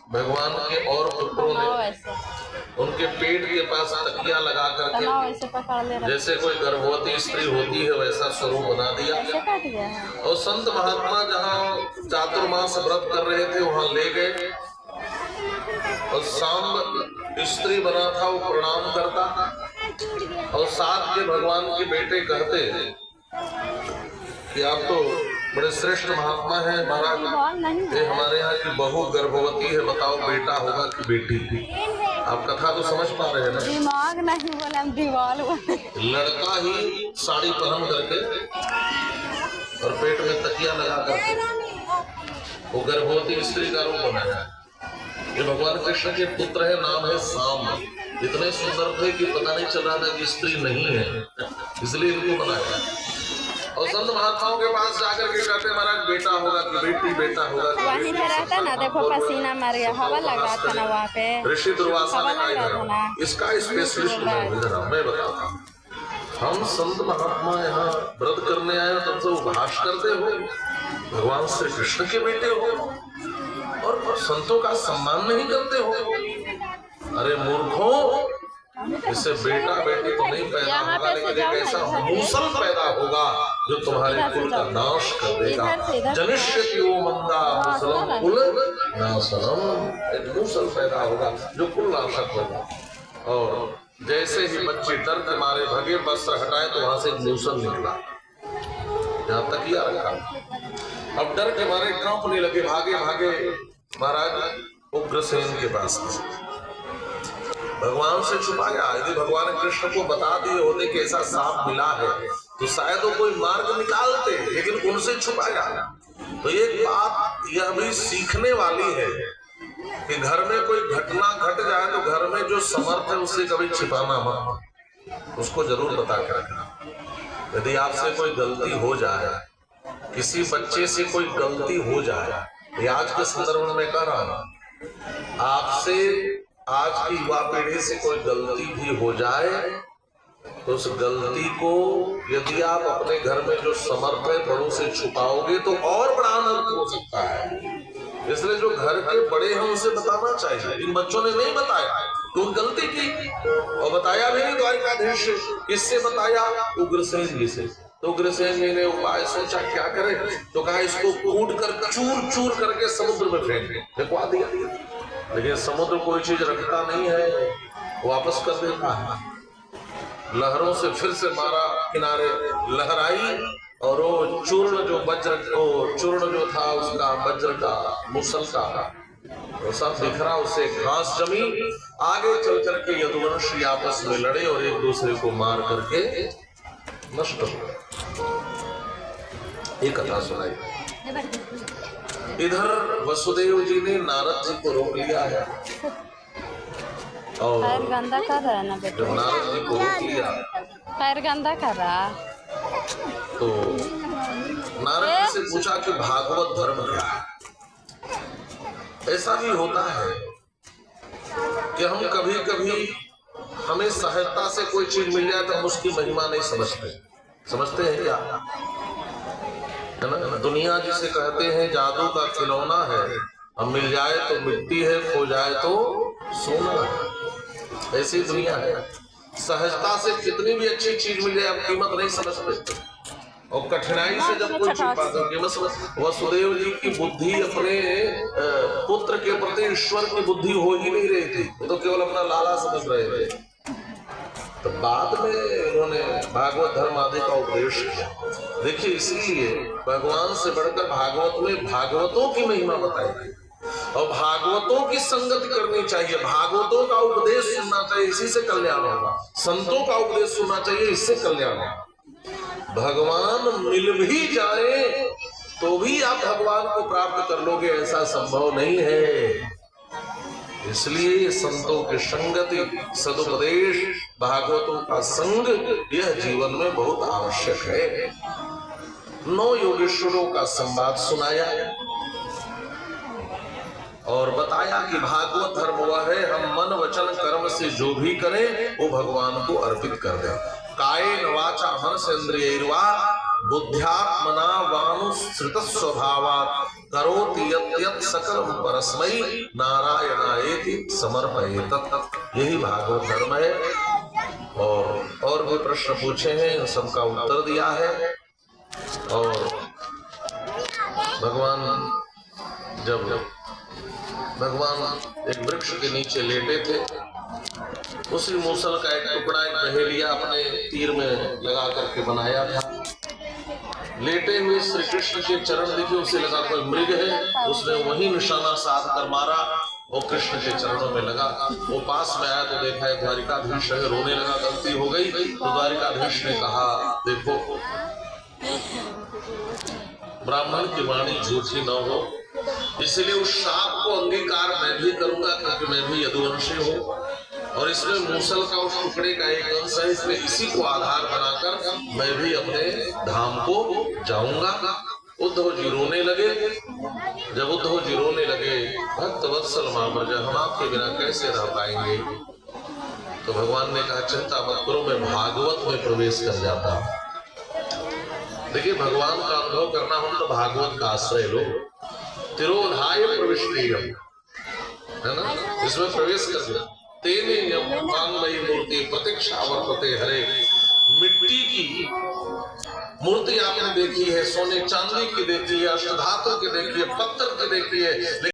भगवान के और पुत्रों ने उनके पेट के पास तकिया लगा करके जैसे कोई गर्भवती स्त्री होती है वैसा स्वरूप बना दिया। और संत महात्मा जहाँ चातुर्मास व्रत कर रहे थे वहां ले गए और सांब स्त्री बना था वो प्रणाम करता और साथ के भगवान के बेटे कहते कि आप तो बड़े श्रेष्ठ महात्मा हैं महाराज, ये हमारे यहाँ की बहू गर्भवती है, बताओ बेटा होगा कि बेटी थी। आप कथा तो समझ पा रहे हैं ना? दिमाग नहीं बोला, दीवाल लड़का ही साड़ी पहन करके और पेट में तकिया लगा करके वो गर्भवती स्त्री का रूप बनाया। ये भगवान कृष्ण के पुत्र है, नाम है सांब। इतने सुंदर थे कि पता नहीं चल रहा था कि स्त्री नहीं है, इसलिए इनको बनाया। और संत महात्माओं के पास जाकर के कहते महाराज बेटा होगा कि बेटी, बेटा होगा कि वहीं पे रहता ना, देखो पसीना मार गया, हवा लग रहा था ना वहाँ पे, ऋषि दुर्वासा ने कहा इसका स्पेशलिस्ट मैं बताता हूँ। हम संत महात्मा यहाँ व्रत करने आए तब तो उपहास करते हो, भगवान श्री कृष्ण के बेटे हो और संतों का सम्मान नहीं करते हो। अरे मूर्खों, इससे बेटा बेटी तो नहीं पैदा होगा, लेकिन एक ऐसा मूसल पैदा होगा जो तुम्हारे कुल का नाश कर देगा। जनिष्यति वो मंदा मुसलम कुल नाशनम, एक मूसल पैदा होगा जो कुल नाशक होगा। और जैसे ही बच्चे डर के मारे भगे, वस्त्र हटाए तो वहां से एक मूसल निकला जहाँ तकिया रखा। अब डर के मारे कांपने लगे, भागे भागे महाराज उग्रसेन के पास भगवान से छुपाया। यदि भगवान कृष्ण को बता दिए होते कि ऐसा सांप मिला है तो शायद वो कोई मार्ग निकालते, लेकिन उनसे छुपाया। तो एक बात यह भी सीखने वाली है कि घर में कोई घटना घट जाए तो घर में जो समर्थ है उसे कभी छिपाना मत, उसको जरूर बता कर रखना। यदि आपसे कोई गलती हो जाए, किसी बच्चे से कोई गलती हो जाए, ये आज के संदर्भ में कह रहा हूं, आपसे आज की युवा पीढ़ी से कोई गलती भी हो जाए तो उस गलती को यदि आप अपने घर में जो समर्थ है बड़ों से छुपाओगे तो और बड़ा अनर्थ हो सकता है। इसलिए जो घर के बड़े हैं उनसे बताना चाहिए। इन बच्चों ने नहीं बताया तो गलती की, और बताया भी नहीं द्वारिकाधीश। किससे बताया? उग्रसेन जी से। तो उग्रसेन जी ने उपाय सोचा क्या करे, तो कहा इसको कूट कर चूर चूर करके समुद्र में फेंक दे, फेंकवा दिया। लेकिन समुद्र कोई चीज रखता नहीं है, वापस कर देता है। लहरों से फिर से मारा, किनारे लहराई और वो चूर्ण जो वज्र चूर्ण जो था उसका वज्र का मुसल का वो सब बिखरा, उसे घास जमी। आगे चल करके यदुवंशी आपस में लड़े और एक दूसरे को मार करके नष्ट हो गए। एक कथा सुनाई। इधर वसुदेव जी ने नारद जी को रोक लिया है और पैर गंदा कर रहा है ना बेटा, जब नारद जी को रोक लिया पैर गंदा कर रहा, तो नारद जी से पूछा कि भागवत धर्म क्या है। ऐसा भी होता है कि हम कभी कभी हमें सहायता से कोई चीज मिल जाए तो हम उसकी महिमा नहीं समझते हैं क्या है ना? दुनिया जिसे कहते हैं जादू का खिलौना है, अब मिल जाए तो मिट्टी है, खो जाए तो सोना है। ऐसी दुनिया है। सहजता से कितनी भी अच्छी चीज मिल जाए आप कीमत नहीं समझते, और कठिनाई से जब कोई चीज पाते हो कीमत समझ। वसुदेव जी की बुद्धि अपने पुत्र के प्रति ईश्वर की बुद्धि हो ही नहीं रही थी, वो तो केवल अपना लाला समझ रहे थे। तो बाद में उन्होंने भागवत धर्म आदि का उपदेश किया। देखिए, इसलिए भगवान से बढ़कर भागवत में भागवतों की महिमा बताई गई और भागवतों की संगति करनी चाहिए, भागवतों का उपदेश सुनना चाहिए, इसी से कल्याण होगा। संतों का उपदेश सुनना चाहिए, इससे कल्याण होगा। भगवान मिल भी जाए तो भी आप भगवान को प्राप्त कर लोगे ऐसा संभव नहीं है। इसलिए संतों की संगति, सदुपदेश, भागवतों का संग यह जीवन में बहुत आवश्यक है। 9 योगेश्वरों का संवाद सुनाया और बताया कि भागवत धर्म वह है हम मन वचन कर्म से जो भी करें वो भगवान को अर्पित कर दें। कायेन वाचा मनसेन्द्रियैर्वा बुद्ध्यात्मना वानुसृत स्वभावात् करोति यत् यत् सकलम परस्मै नारायणायेति समर्पयेत। यही भागवत धर्म है। और भी प्रश्न पूछे हैं, इन सबका उत्तर दिया है। और भगवान एक वृक्ष के नीचे लेटे थे, उसी मूसल का एक टुकड़ा एक पहेलिया अपने तीर में लगा करके बनाया था। लेटे हुए श्री कृष्ण के चरण देखे, उसे लगा कोई मृग है, उसने वही निशाना साध कर मारा और कृष्ण के चरणों में लगा। वो पास में आया तो देखा है द्वारिकाधीश है, रोने लगा, गलती हो गई। तो द्वारिकाधीश ने कहा देखो ब्राह्मण की वाणी झूठी न हो, इसलिए उस शाप को अंगीकार मैं भी करूंगा क्योंकि मैं भी यदुवंशी हूँ। और इसमें मूसल का उस टुकड़े का एक अंश है, इसमें इसी को आधार बनाकर मैं भी अपने धाम को जाऊंगा। उद्धव जी रोने लगे। जब उद्धव जी रोने लगे, भक्त वत्सल मामर्ज, हम आपके बिना कैसे रह पाएंगे? तो भगवान ने कहा चिंता मत करो, मैं भागवत में प्रवेश कर जाता हूँ। देखिए भगवान का अनुभव करना हो तो भागवत का आश्रय लो। तिरोधाय प्रविष्टियम, है ना, इसमें प्रवेश कर दिया। तेने यम कांगमयी मूर्ति प्रतीक्षा वर्तते हरे। मिट्टी की मूर्ति आपने देखी है, सोने चांदी की देखी है, अष्टधातु की देखी है, पत्थर की देखी है,